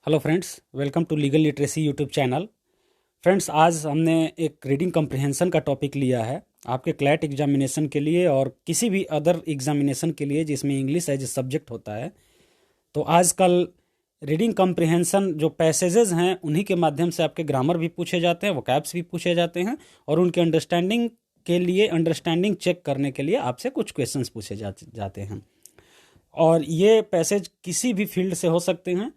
Hello friends, welcome to legal literacy YouTube channel. Friends, आज हमने एक रीडिंग कम्प्रिहेंशन का टॉपिक लिया है आपके क्लैट एग्जामिनेशन के लिए और किसी भी अदर एग्जामिनेशन के लिए जिसमें इंग्लिश एज ए सब्जेक्ट होता है। तो आजकल रीडिंग कम्प्रिहेंशन जो पैसेजेस हैं उन्हीं के माध्यम से आपके ग्रामर भी पूछे जाते हैं, वोकैब्स भी पूछे जाते हैं और उनके अंडरस्टैंडिंग के लिए अंडरस्टैंडिंग चेक करने के लिए आपसे कुछ क्वेश्चंस पूछे जाते हैं। और ये पैसेज किसी भी फील्ड से हो सकते हैं।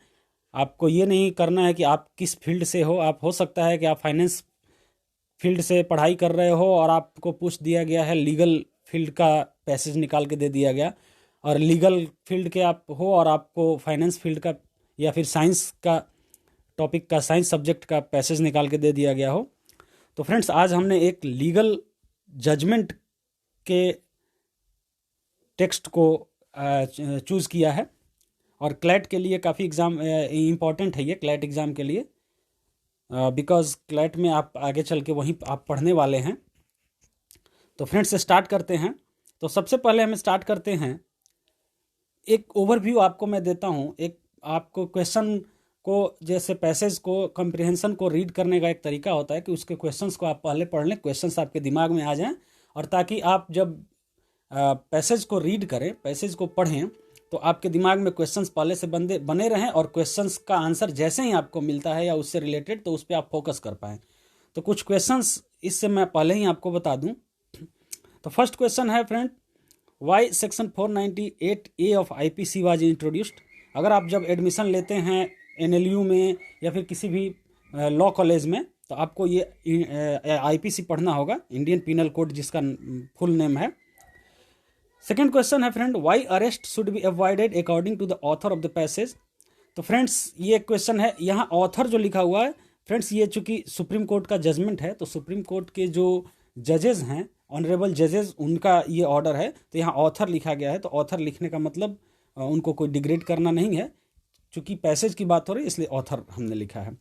आपको ये नहीं करना है कि आप किस फील्ड से हो। आप हो सकता है कि आप फाइनेंस फील्ड से पढ़ाई कर रहे हो और आपको पूछ दिया गया है, लीगल फील्ड का पैसेज निकाल के दे दिया गया, और लीगल फील्ड के आप हो और आपको फाइनेंस फील्ड का या फिर साइंस का टॉपिक का, साइंस सब्जेक्ट का पैसेज निकाल के दे दिया गया हो। तो फ्रेंड्स, आज हमने एक लीगल जजमेंट के टेक्स्ट को चूज़ किया है और क्लैट के लिए काफ़ी एग्ज़ाम इम्पॉर्टेंट है ये, क्लैट एग्ज़ाम के लिए, बिकॉज क्लैट में आप आगे चल के वहीं आप पढ़ने वाले हैं। तो फ्रेंड्स, स्टार्ट करते हैं। तो सबसे पहले हम स्टार्ट करते हैं, एक ओवरव्यू आपको मैं देता हूँ। एक आपको क्वेश्चन को, जैसे पैसेज को, कम्प्रिहेंशन को रीड करने का एक तरीका होता है कि उसके क्वेश्चंस को आप पहले पढ़ लें, क्वेश्चंस आपके दिमाग में आ जाएं, और ताकि आप जब पैसेज को रीड करें, पैसेज को पढ़ें, तो आपके दिमाग में क्वेश्चंस पहले से बने रहें और क्वेश्चंस का आंसर जैसे ही आपको मिलता है या उससे रिलेटेड, तो उस पर आप फोकस कर पाएँ। तो कुछ क्वेश्चंस इससे मैं पहले ही आपको बता दूं। तो फर्स्ट क्वेश्चन है friend, why section 498A of IPC was introduced. अगर आप जब एडमिशन लेते हैं एनएलयू में या फिर किसी भी लॉ कॉलेज में, तो आपको ये आईपीसी पढ़ना होगा, इंडियन पिनल कोड जिसका फुल नेम है। सेकेंड क्वेश्चन है friend, why arrest should be avoided according to the author of the passage. तो फ्रेंड्स, ये क्वेश्चन है, यहाँ ऑथर जो लिखा हुआ है फ्रेंड्स, ये चूंकि सुप्रीम कोर्ट का जजमेंट है, तो सुप्रीम कोर्ट के जो जजेस हैं, ऑनरेबल जजेस, उनका ये ऑर्डर है, तो यहाँ ऑथर लिखा गया है। तो ऑथर लिखने का मतलब उनको कोई डिग्रेड करना नहीं है, चूंकि पैसेज की बात हो रही है इसलिए ऑथर हमने लिखा है।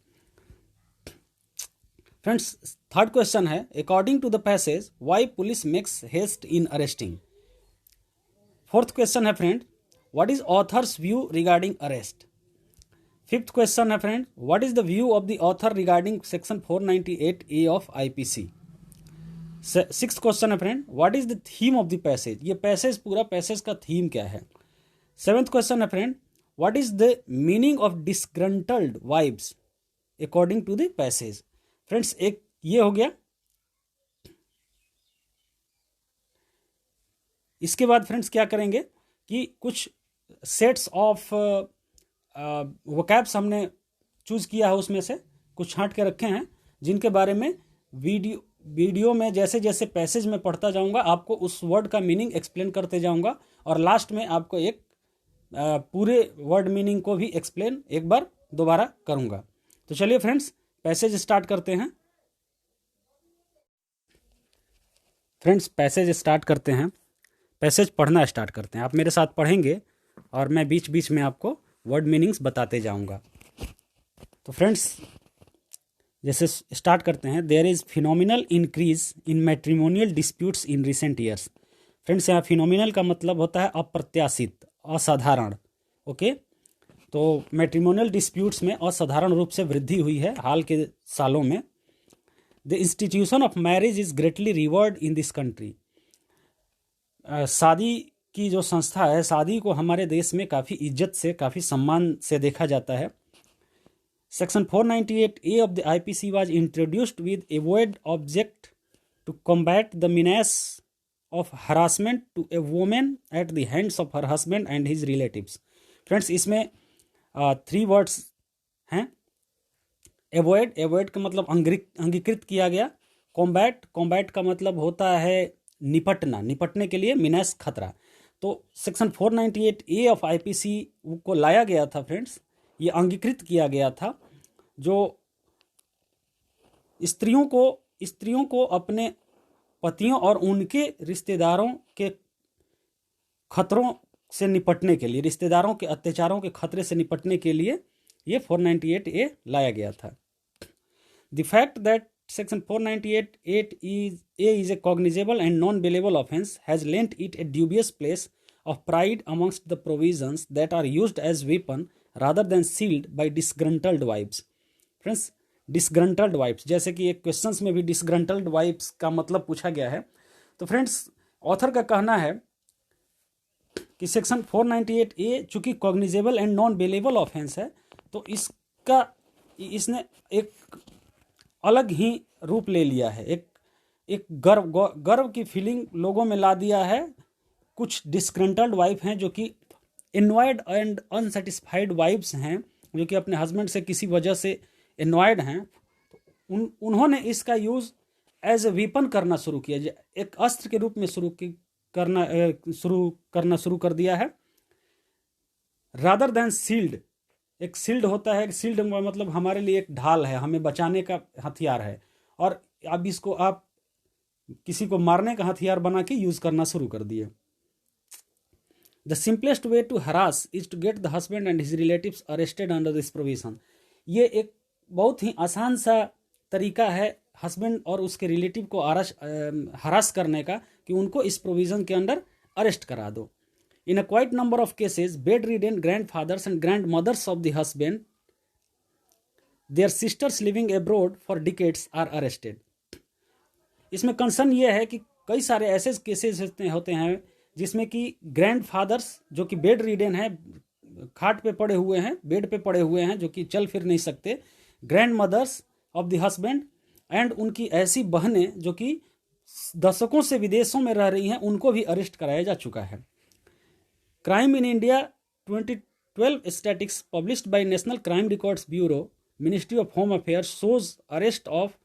फ्रेंड्स, थर्ड क्वेश्चन है, according to the passage why police makes haste in arresting. Fourth question है friend, what is author's view regarding arrest. Fifth question है friend, what is the view of the author regarding section 498A of IPC. Sixth question है friend, what is the theme of the passage. ये passage, पूरा passage का theme क्या है। Seventh question है friend, what is the meaning of disgruntled vibes according to the passage. Friends, एक ये हो गया। इसके बाद फ्रेंड्स क्या करेंगे कि कुछ सेट्स ऑफ वोकैब्स हमने चूज़ किया है, उसमें से कुछ छांट के रखे हैं, जिनके बारे में वीडियो में जैसे जैसे पैसेज में पढ़ता जाऊंगा आपको उस वर्ड का मीनिंग एक्सप्लेन करते जाऊंगा, और लास्ट में आपको एक पूरे वर्ड मीनिंग को भी एक्सप्लेन एक बार दोबारा करूंगा। तो चलिए फ्रेंड्स, पैसेज स्टार्ट करते हैं। फ्रेंड्स, पैसेज स्टार्ट करते हैं, पैसेज पढ़ना स्टार्ट करते हैं। आप मेरे साथ पढ़ेंगे और मैं बीच बीच में आपको वर्ड मीनिंग्स बताते जाऊंगा। तो फ्रेंड्स, जैसे स्टार्ट करते हैं, there is phenomenal increase in matrimonial disputes in recent years. Friends, यहाँ फिनोमिनल का मतलब होता है अप्रत्याशित, असाधारण। ओके, तो मैट्रिमोनियल डिस्प्यूट्स में असाधारण रूप से वृद्धि हुई है हाल के सालों में। The institution of marriage is greatly revered in this country. शादी की जो संस्था है, शादी को हमारे देश में काफ़ी इज्जत से, काफ़ी सम्मान से देखा जाता है। Section 498A of the IPC was introduced with a void object to combat the menace of harassment to a woman at the hands of her husband and his relatives. Friends, इसमें 3 वर्ड्स हैं। Avoid का मतलब अंगीकृत किया गया। Combat का मतलब होता है निपटना, निपटने के लिए, मिनेस खतरा। तो सेक्शन 498A ऑफ आईपीसी को लाया गया था फ्रेंड्स, ये अंगीकृत किया गया था, जो स्त्रियों को अपने पतियों और उनके रिश्तेदारों के खतरों से निपटने के लिए, रिश्तेदारों के अत्याचारों के खतरे से निपटने के लिए ये 498A लाया गया था। The fact that Section 498A is a cognizable and non-bailable offence has lent it a dubious place of pride amongst the provisions that are used as weapon rather than sealed by disgruntled wives. Friends, disgruntled wifes, जैसे कि एक questions में भी disgruntled wives का मतलब पूछा गया है। तो फ्रेंड्स, ऑथर का कहना है कि सेक्शन 498A चूंकि cognizable and non bailable offence है, तो इसने एक अलग ही रूप ले लिया है। एक गर्व की फीलिंग लोगों में ला दिया है। कुछ डिसग्रंटल्ड वाइफ हैं जो कि एनॉयड एंड अनसेटिस्फाइड वाइफ्स हैं, जो कि अपने हस्बैंड से किसी वजह से एनॉयड हैं। उन्होंने इसका यूज़ एज ए वीपन करना शुरू किया, एक अस्त्र के रूप में शुरू कर दिया है। रादर देन सील्ड, एक सील्ड होता है, सील्ड मतलब हमारे लिए एक ढाल है, हमें बचाने का हथियार है, और अब इसको आप किसी को मारने का हथियार बना के यूज करना शुरू कर दिए। The simplest way to harass is to get the husband and his relatives arrested under this provision. ये एक बहुत ही आसान सा तरीका है हस्बैंड और उसके रिलेटिव को हरास करने का, कि उनको इस प्रोविजन के अंडर अरेस्ट करा दो। In a quite number of cases, bedridden grandfathers and grandmothers of the husband, their sisters living abroad for decades are arrested. इसमें कंसर्न ये है कि कई सारे ऐसे केसेस होते हैं जिसमें कि ग्रैंड फादर्स जो कि बेड रिडेन है, खाट पे पड़े हुए हैं, बेड पे पड़े हुए हैं, जो कि चल फिर नहीं सकते, grandmothers of the husband and उनकी ऐसी बहनें जो कि दशकों से विदेशों में रह रही हैं, उनको भी अरेस्ट कराया जा चुका है। Crime in India 2012 statistics published by national crime records bureau, ministry of home affairs, shows arrest of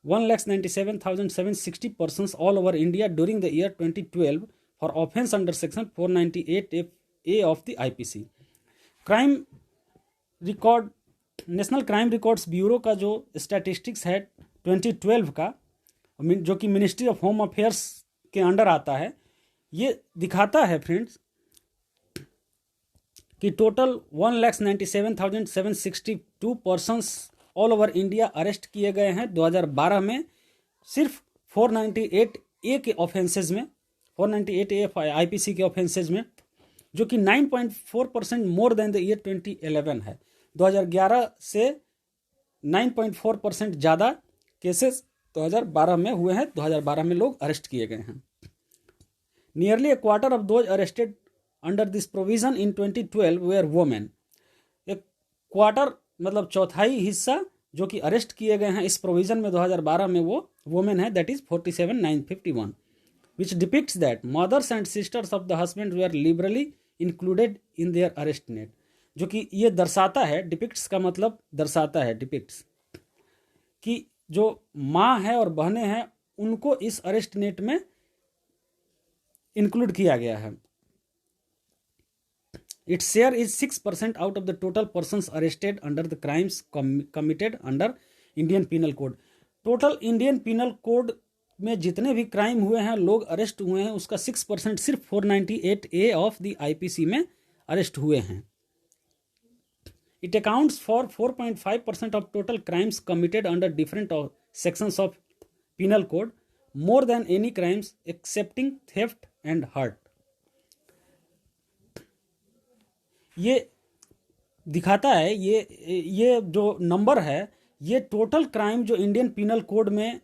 1,97,760 persons all over India during the year 2012 for offence under section 498A of the IPC। Crime record, national crime records bureau का जो statistics है 2012 का, जो कि ministry of home affairs के under आता है, ये दिखाता है फ्रेंड्स कि total 1,97,762 persons all over India arrest किए गए हैं 2012 में, सिर्फ 498A के ऑफेंसेज में, 498A IPC के ऑफेंसेज में, जो कि 9.4% मोर देन द ईयर 2011 है। 2011 से 9.4% ज़्यादा केसेस 2012 में हुए हैं, 2012 में लोग अरेस्ट किए गए हैं। Nearly a quarter of those arrested under this provision in 2012 were women। एक क्वार्टर मतलब चौथाई हिस्सा जो कि अरेस्ट किए गए हैं इस प्रोविजन में 2012 में, वो वुमेन है, that is 47,951, which depicts that mothers and sisters of the husband were liberally included in their arrest net. जो कि ये दर्शाता है, डिपिक्ट्स का मतलब दर्शाता है, डिपिक्ट्स, कि जो माँ है और बहनें हैं उनको इस अरेस्ट नेट में इंक्लूड किया गया है। Its share is 6% out of the total persons arrested under the crimes committed under Indian Penal Code। Total Indian penal code में जितने भी क्राइम हुए हैं, लोग अरेस्ट हुए हैं, उसका 6% सिर्फ 498A ऑफ द IPC में अरेस्ट हुए हैं। It accounts for 4.5% of total crimes committed under different sections of Penal Code, more than any crimes excepting theft and hurt। ये दिखाता है, ये जो नंबर है, ये टोटल क्राइम जो इंडियन पिनल कोड में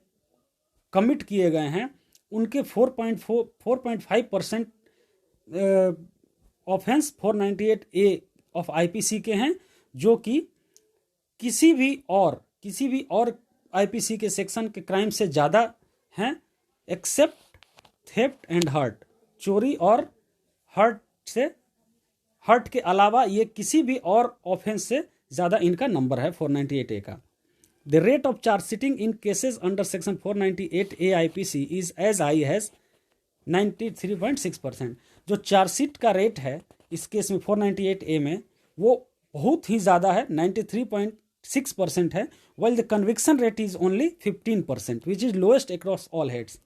कमिट किए गए हैं उनके 4.5% ऑफेंस 498A ऑफ IPC के हैं, जो कि किसी भी और IPC के सेक्शन के क्राइम से ज़्यादा हैं, एक्सेप्ट थेफ्ट एंड हर्ट। चोरी और हर्ट के अलावा ये किसी भी और ऑफेंस से ज़्यादा इनका नंबर है 498A का। The rate of charge sheeting in cases under section 498A IPC is as high as 93.6%। जो चार्जशीट का रेट है इस केस में 498A में, वो बहुत ही ज़्यादा है, 93.6% है, while the conviction rate is only 15%, which is lowest across all heads।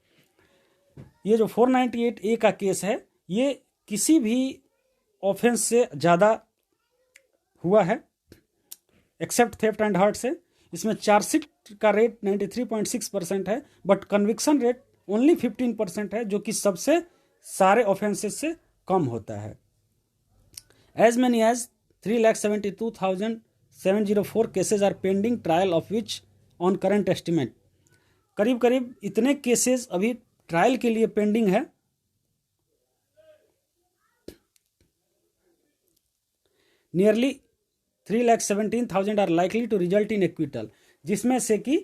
ये जो 498A का केस है, ये किसी भी ऑफेंस से ज़्यादा हुआ है एक्सेप्ट थेफ्ट एंड हर्ट से। इसमें चार्जशीट का रेट 93.6% है, बट कन्विक्शन रेट ओनली 15% है, जो कि सबसे सारे ऑफेंसेस से कम होता है। As many as 3,72,704 cases are pending trial of which on current estimate. करीब करीब इतने केसेस अभी ट्रायल के लिए पेंडिंग है। Nearly 3,17,000 are likely to result in acquittal, जिसमें से कि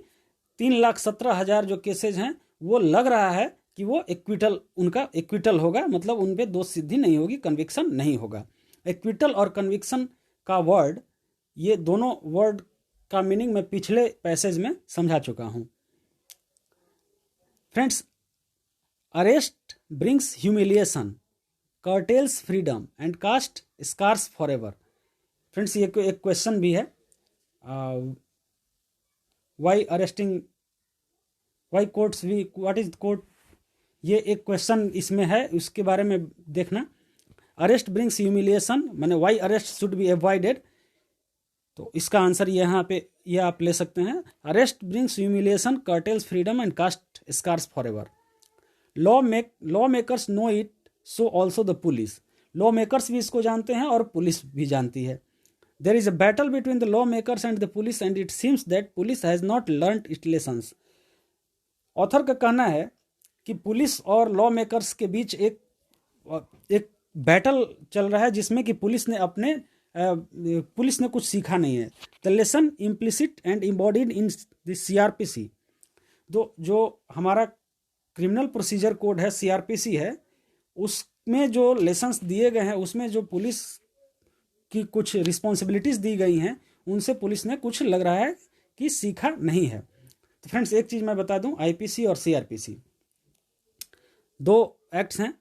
3,17,000 जो केसेज हैं वो लग रहा है कि वो एक्विटल, उनका एक्विटल होगा, मतलब उन पे दोष सिद्धि नहीं होगी, कन्विक्शन नहीं होगा। एक्विटल और कन्विक्शन का वर्ड, ये दोनों वर्ड का मीनिंग मैं पिछले पैसेज में समझा चुका हूं। Friends, arrest brings humiliation, curtails freedom and cast scars for ever. Friends, ये एक क्वेश्चन भी है, why arresting, why courts we, what is court, ये एक क्वेश्चन इसमें है, उसके बारे में देखना। अरेस्ट ब्रिंग्स ह्यूमिलिएशन माने why arrest should be avoided, तो इसका आंसर यहाँ पे ये आप ले सकते हैं, arrest brings humiliation, curtails freedom and cast scars for ever. Law makers know it, so also the police. लॉ मेकर्स भी इसको जानते हैं और पुलिस भी जानती है। There is a battle between the law makers and the police and it seems that police has not learned its lessons. Author का कहना है कि पुलिस और लॉ मेकर्स के बीच एक बैटल चल रहा है, जिसमें कि पुलिस ने कुछ सीखा नहीं है। The lesson implicit and embodied in the CRPC, जो हमारा क्रिमिनल प्रोसीजर कोड है, CRPC है, उसमें जो लेसन्स दिए गए हैं, उसमें जो पुलिस की कुछ रिस्पॉन्सिबिलिटीज दी गई हैं, उनसे पुलिस ने कुछ लग रहा है कि सीखा नहीं है। तो फ्रेंड्स, एक चीज मैं बता दूं, IPC और CRPC दो एक्ट्स हैं।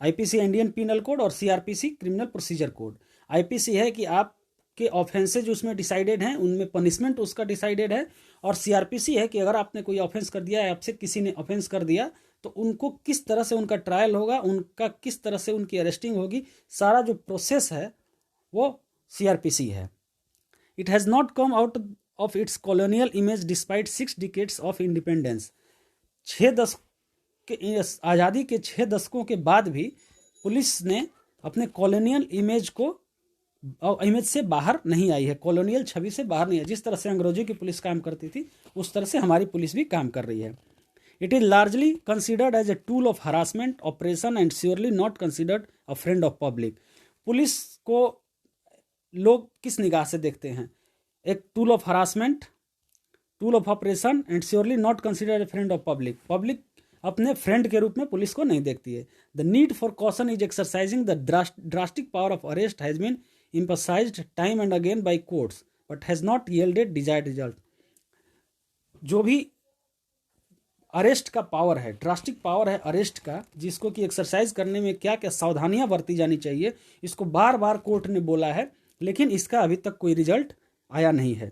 आईपीसी इंडियन पिनल कोड और CRPC criminal procedure code. IPC है कि आपके ऑफेंसेज उसमें डिसाइडेड हैं, उनमें पनिशमेंट उसका डिसाइडेड है, और CRPC है कि अगर आपने कोई ऑफेंस कर दिया है, आपसे किसी ने ऑफेंस कर दिया, तो उनको किस तरह से उनका ट्रायल होगा, उनका किस तरह से उनकी अरेस्टिंग होगी, सारा जो प्रोसेस है वो CRPC है। It has not come out of its colonial image despite 6 decades of independence. 6 दशक के आज़ादी के 6 दशकों के बाद भी पुलिस ने अपने कॉलोनियल इमेज से बाहर नहीं आई है, कॉलोनियल छवि से बाहर नहीं है। जिस तरह से अंग्रेजों की पुलिस काम करती थी, उस तरह से हमारी पुलिस भी काम कर रही है। It is largely considered as a tool of harassment oppression and surely not considered a friend of public. Police को लोग किस निगाह से देखते हैं? एक tool of harassment, tool of oppression and surely not considered a friend of public. Public अपने friend के रूप में पुलिस को नहीं देखती है। The need for caution is exercising the drastic power of arrest has been emphasized time and again by courts but has not yielded desired result। जो भी अरेस्ट का पावर है, ड्रास्टिक पावर है अरेस्ट का, जिसको कि एक्सरसाइज करने में क्या क्या सावधानियां बरती जानी चाहिए, इसको बार बार कोर्ट ने बोला है, लेकिन इसका अभी तक कोई रिजल्ट आया नहीं है।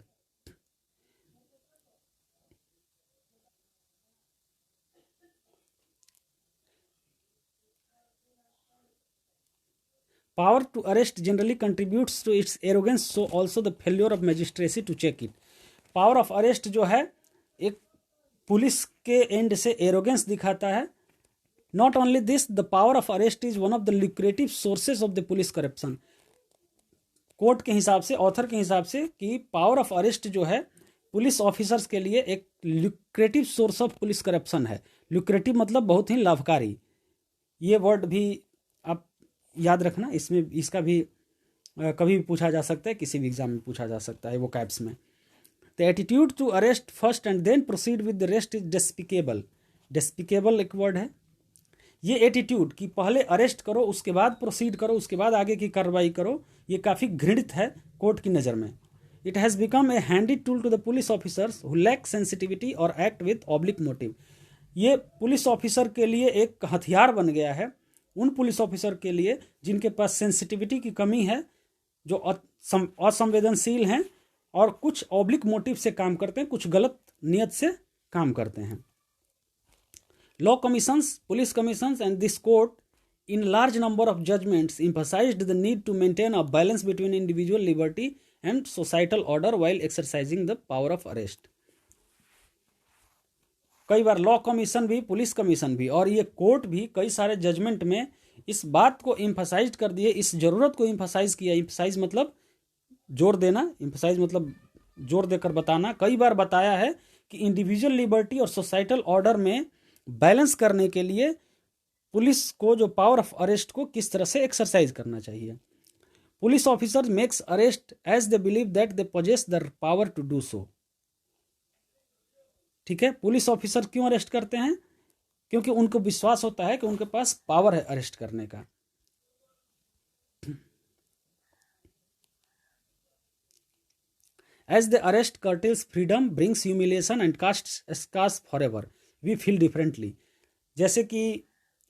Power to arrest generally contributes to its arrogance, so also the failure of magistracy to check it। Power of arrest जो है, एक पुलिस के एंड से एरोगेंस दिखाता है। Not only this, the power of arrest is one of the lucrative sources of the police corruption. Court के हिसाब से, ऑथर के हिसाब से, कि पावर ऑफ अरेस्ट जो है पुलिस ऑफिसर्स के लिए एक lucrative source of police corruption है। ल्यूक्रेटिव मतलब बहुत ही लाभकारी। ये वर्ड भी आप याद रखना, इसमें इसका भी कभी भी पूछा जा सकता है, किसी भी एग्जाम में पूछा जा सकता है वो कैप्स में। The attitude to arrest first and then proceed with the rest is despicable. Despicable एक वर्ड है। ये एटीट्यूड कि पहले अरेस्ट करो, उसके बाद प्रोसीड करो, उसके बाद आगे की कार्रवाई करो, ये काफ़ी घृणित है कोर्ट की नज़र में। It has become a handy tool to the police officers who lack sensitivity और एक्ट विद ऑब्लिक मोटिव। ये पुलिस ऑफिसर के लिए एक हथियार बन गया है, उन पुलिस ऑफिसर के लिए जिनके पास सेंसिटिविटी की कमी है, जो असंवेदनशील हैं और कुछ ऑब्लिक मोटिव से काम करते हैं, कुछ गलत नियत से काम करते हैं। Law commissions, police commissions and this court in large number of judgments emphasized the need to maintain a balance between individual liberty and societal order while exercising the power of arrest। कई बार law commission भी, police commission भी और ये court भी कई सारे judgement में इस बात को एम्फसाइज कर दिए, इस ज़रूरत को एम्फसाइज किया। एम्फसाइज मतलब जोर देना, एम्फसाइज मतलब जोर देकर बताना। कई बार बताया है कि इंडिविजुअल लिबर्टी और सोसाइटल ऑर्डर में बैलेंस करने के लिए पुलिस को जो पावर ऑफ अरेस्ट को किस तरह से एक्सरसाइज करना चाहिए। Police officer makes arrest as they believe that they possess the power to do so. ठीक है, पुलिस ऑफिसर क्यों अरेस्ट करते हैं? क्योंकि उनको विश्वास होता है कि उनके पास पावर है अरेस्ट करने का। As the arrest curtails freedom, brings humiliation and casts scars forever, we feel differently। जैसे कि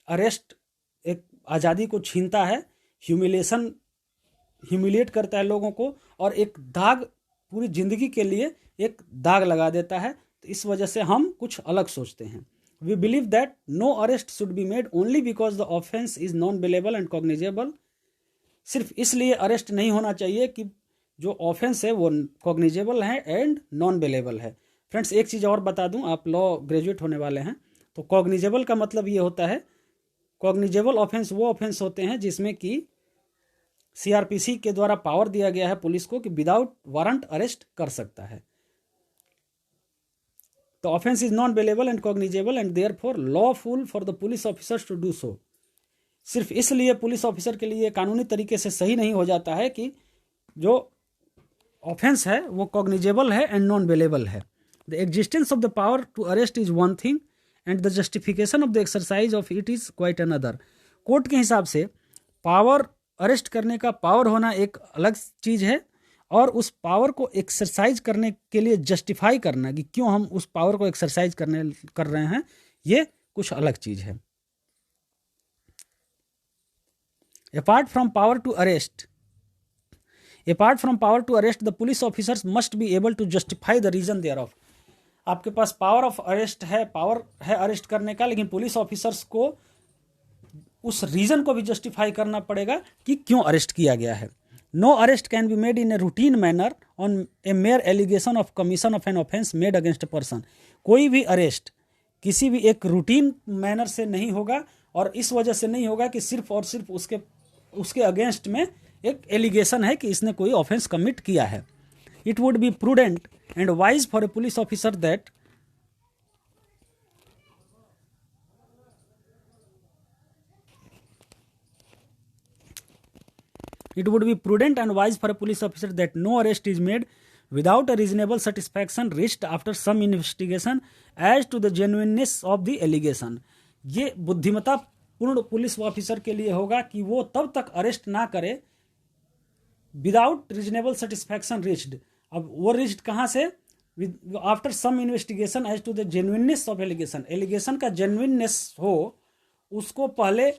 अरेस्ट एक आज़ादी को छीनता है, ह्यूमिलेट करता है लोगों को, और एक दाग पूरी जिंदगी के लिए एक दाग लगा देता है। तो इस वजह से हम कुछ अलग सोचते हैं। We believe that no arrest should be made only because the offence is non bailable and cognizable. सिर्फ इसलिए अरेस्ट नहीं होना चाहिए कि जो ऑफेंस है वो कॉग्निजेबल है एंड नॉन बेलेबल है। फ्रेंड्स, एक चीज़ और बता दूं, आप लॉ ग्रेजुएट होने वाले हैं तो कॉग्निजेबल का मतलब ये होता है, कॉग्निजेबल ऑफेंस वो ऑफेंस होते हैं जिसमें कि सीआरपीसी के द्वारा पावर दिया गया है पुलिस को कि विदाउट वारंट अरेस्ट कर सकता है। तो offence is non bailable and cognizable and therefore lawful for the police officers to do so. सिर्फ इसलिए पुलिस ऑफिसर के लिए कानूनी तरीके से सही नहीं हो जाता है कि जो ऑफेंस है वो कॉग्निजेबल है एंड नॉन बेलेबल है। The existence of the power to arrest is one thing and the justification of the exercise of it is quite another. Court के हिसाब से पावर, अरेस्ट करने का पावर होना एक अलग चीज़ है, और उस पावर को एक्सरसाइज करने के लिए जस्टिफाई करना कि क्यों हम उस पावर को एक्सरसाइज कर रहे हैं, ये कुछ अलग चीज़ है। Apart from power to arrest, the police officers must be able to justify the reason thereof। आपके पास पावर ऑफ अरेस्ट है, पावर है अरेस्ट करने का, लेकिन पुलिस ऑफिसर्स को उस रीजन को भी जस्टिफाई करना पड़ेगा कि क्यों अरेस्ट किया गया है। No arrest can be made in a routine manner on a mere allegation of commission of an offence made against a person. कोई भी अरेस्ट किसी भी एक रूटीन मैनर से नहीं होगा, और इस वजह से नहीं होगा कि सिर्फ और सिर्फ उसके अगेंस्ट में एक एलिगेशन है कि इसने कोई ऑफेंस कमिट किया है। It would be prudent and wise for a police officer that no arrest is made without a reasonable satisfaction reached after some investigation as to the genuineness of the allegation। ये बुद्धिमता पूर्ण police officer के लिए होगा कि वो तब तक अरेस्ट ना करे विदाउट रीजनेबल सेटिस्फैक्शन रीच्ड। अब वो रीच्ड कहाँ से? After some investigation as to the genuineness of allegation. Allegation का जेन्युइननेस हो, उसको पहले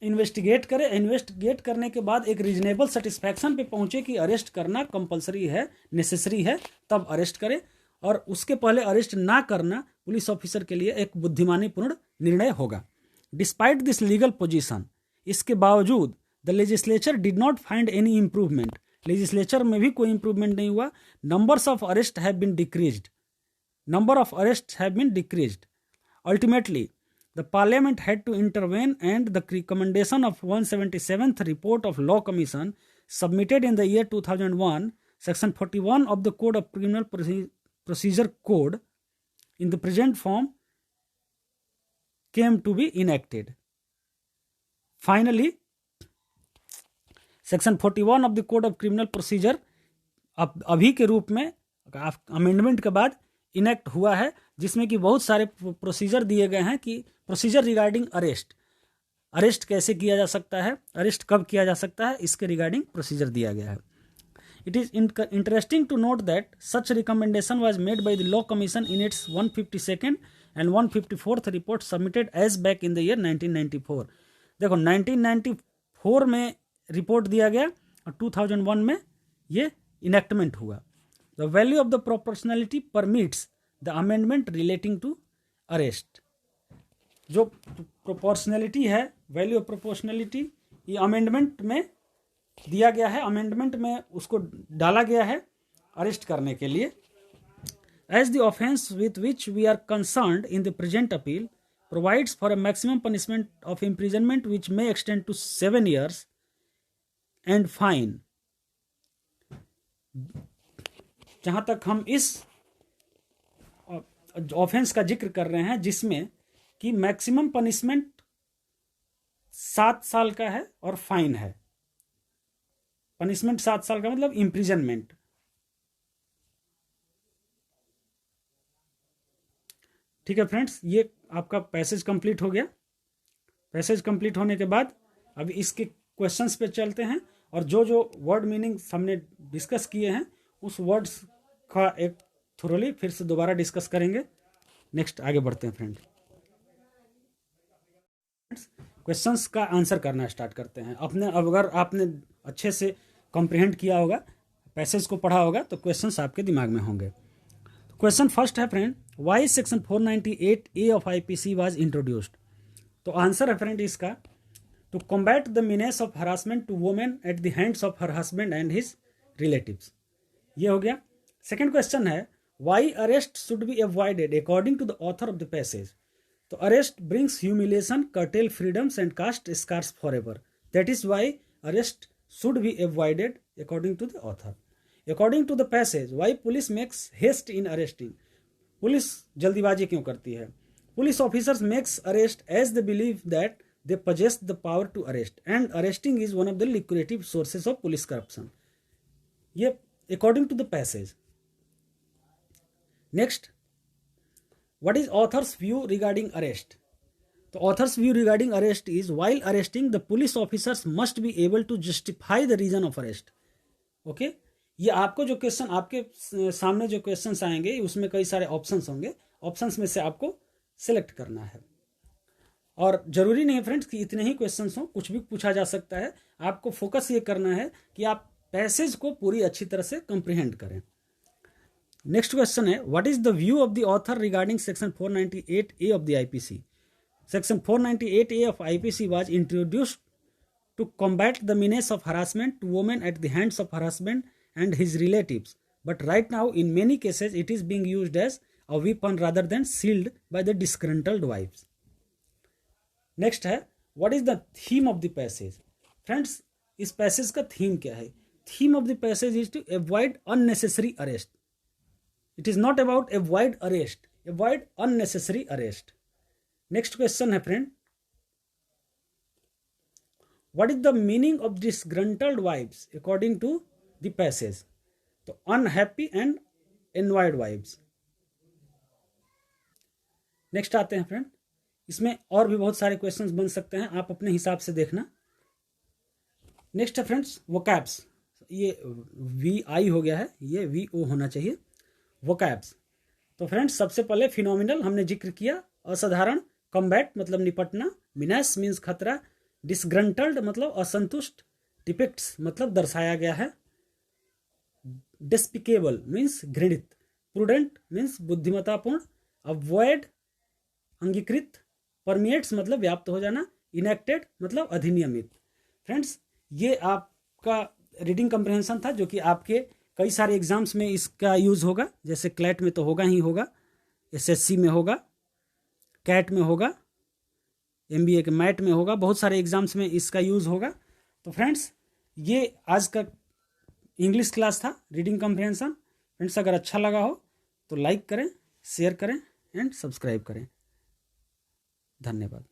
इन्वेस्टिगेट करे, इन्वेस्टिगेट करने के बाद एक रीजनेबल सेटिस्फैक्शन पे पहुंचे कि अरेस्ट करना कंपलसरी है, नेसेसरी है, तब अरेस्ट करे। और उसके पहले अरेस्ट ना करना पुलिस ऑफिसर के लिए एक बुद्धिमानीपूर्ण निर्णय होगा। डिस्पाइट दिस लीगल पोजीशन, इसके बावजूद the legislature did not find any improvement. Legislature में भी कोई इंप्रूवमेंट नहीं हुआ। Numbers of arrest have been decreased, ultimately the parliament had to intervene, and the recommendation of 177th report of law commission submitted in the year 2001, section 41 of the code of criminal procedure code in the present form came to be enacted। Finally, section 41 of the code of criminal procedure अभी के रूप में amendment के बाद enact हुआ है, जिसमें कि बहुत सारे प्रोसीजर दिए गए हैं कि प्रोसीजर रिगार्डिंग अरेस्ट कैसे किया जा सकता है, अरेस्ट कब किया जा सकता है, इसके रिगार्डिंग प्रोसीजर दिया गया है। It is interesting to note that such recommendation was made by the law commission in its 152nd and 154th report submitted as back in the year 1994। देखो 1994 में रिपोर्ट दिया गया और 2001 में ये इनेक्टमेंट हुआ। The value of the proportionality permits the amendment relating to arrest. जो proportionality है, वैल्यू ऑफ प्रोपोर्शनैलिटी, ये अमेंडमेंट में दिया गया है, अमेंडमेंट में उसको डाला गया है अरेस्ट करने के लिए। As the offence with which we are concerned in the present appeal provides for a maximum punishment of imprisonment which may extend to 7 years and fine. जहाँ तक हम इस ऑफेंस का जिक्र कर रहे हैं जिसमें कि मैक्सिमम पनिशमेंट 7 साल का है और फाइन है। पनिशमेंट 7 साल का मतलब इम्प्रिजनमेंट। ठीक है फ्रेंड्स, ये आपका पैसेज कंप्लीट हो गया। पैसेज कंप्लीट होने के बाद अब इसके क्वेश्चंस पे चलते हैं और जो जो वर्ड मीनिंग्स हमने डिस्कस किए हैं उस वर्ड्स का एक थोरोली फिर से दोबारा डिस्कस करेंगे। नेक्स्ट आगे बढ़ते हैं फ्रेंड्स। क्वेश्चंस का आंसर करना स्टार्ट करते हैं। अगर आपने अच्छे से कॉम्प्रिहेंड किया होगा, पैसेज को पढ़ा होगा, तो क्वेश्चंस आपके दिमाग में होंगे। क्वेश्चन फर्स्ट है friend, why section 498A of IPC was introduced. तो आंसर है फ्रेंड इसका, to combat the menace of harassment to women at the hands of her husband and his relatives. ये हो गया। सेकंड क्वेश्चन है, why arrest should be avoided according to the author of the passage. तो arrest brings humiliation, curtail freedoms and cast scars for ever, that is why arrest should be avoided according to the author. According to the passage, why police makes haste in arresting. Police जल्दीबाजी क्यों करती है? Police officers makes arrest as they believe that they possess the power to arrest and arresting is one of the lucrative sources of police corruption. ये according to the passage. Next, what is author's view regarding arrest? तो author's view regarding arrest is, while arresting the police officers must be able to justify the reason of arrest. Okay, ये आपको जो question आपके सामने जो questions आएंगे उसमें कई सारे ऑप्शंस होंगे, ऑप्शंस में से आपको सिलेक्ट करना है। और जरूरी नहीं है फ्रेंड्स कि इतने ही क्वेश्चंस हों, कुछ भी पूछा जा सकता है। आपको फोकस ये करना है कि आप पैसेज को पूरी अच्छी तरह से कंप्रीहेंड करें। नेक्स्ट क्वेश्चन है, what is the view of the author regarding section 498A of the IPC। Section 498A of IPC was introduced to combat the menace of harassment to women at the hands of her husband and his relatives. But right now, in many cases, it is being used as a weapon rather than shield by the disgruntled wives. Next है, what is the theme of the passage? Friends, इस passage का theme क्या है? Theme of the passage is to avoid unnecessary arrest. It is not about avoid arrest, avoid unnecessary arrest. Next question है friend, what is the meaning of disgruntled wifes according to the passage. तो unhappy and envied wifes. Next आते हैं friend, इसमें और भी बहुत सारे questions बन सकते हैं, आप अपने हिसाब से देखना। नेक्स्ट है फ्रेंड्स वोकैब्स, ये VI हो गया है, ये VO होना चाहिए, वोकैब्स। तो फ्रेंड्स सबसे पहले फिनोमिनल हमने जिक्र किया, असाधारण, कॉम्बैट मतलब निपटना, मिनेस मीन्स खतरा, डिसग्रंटल्ड मतलब असंतुष्ट, डिपिक्ट्स मतलब दर्शाया गया है, डेस्पिकेबल मीन्स घृणित, प्रूडेंट मीन्स बुद्धिमत्तापूर्ण, अवॉइड अंगीकृत, परमिएट्स मतलब व्याप्त हो जाना, इनेक्टेड मतलब अधिनियमित। फ्रेंड्स ये आपका रीडिंग कम्प्रहेंशन था जो कि आपके कई सारे एग्जाम्स में इसका यूज होगा, जैसे क्लैट में तो होगा ही होगा, SSC में होगा, कैट में होगा, MBA के मैट में होगा, बहुत सारे एग्जाम्स में इसका यूज होगा। तो फ्रेंड्स ये आज का इंग्लिश क्लास था, रीडिंग कम्प्रहेंशन। फ्रेंड्स अगर अच्छा लगा हो तो लाइक करें, शेयर करें एंड सब्सक्राइब करें। धन्यवाद।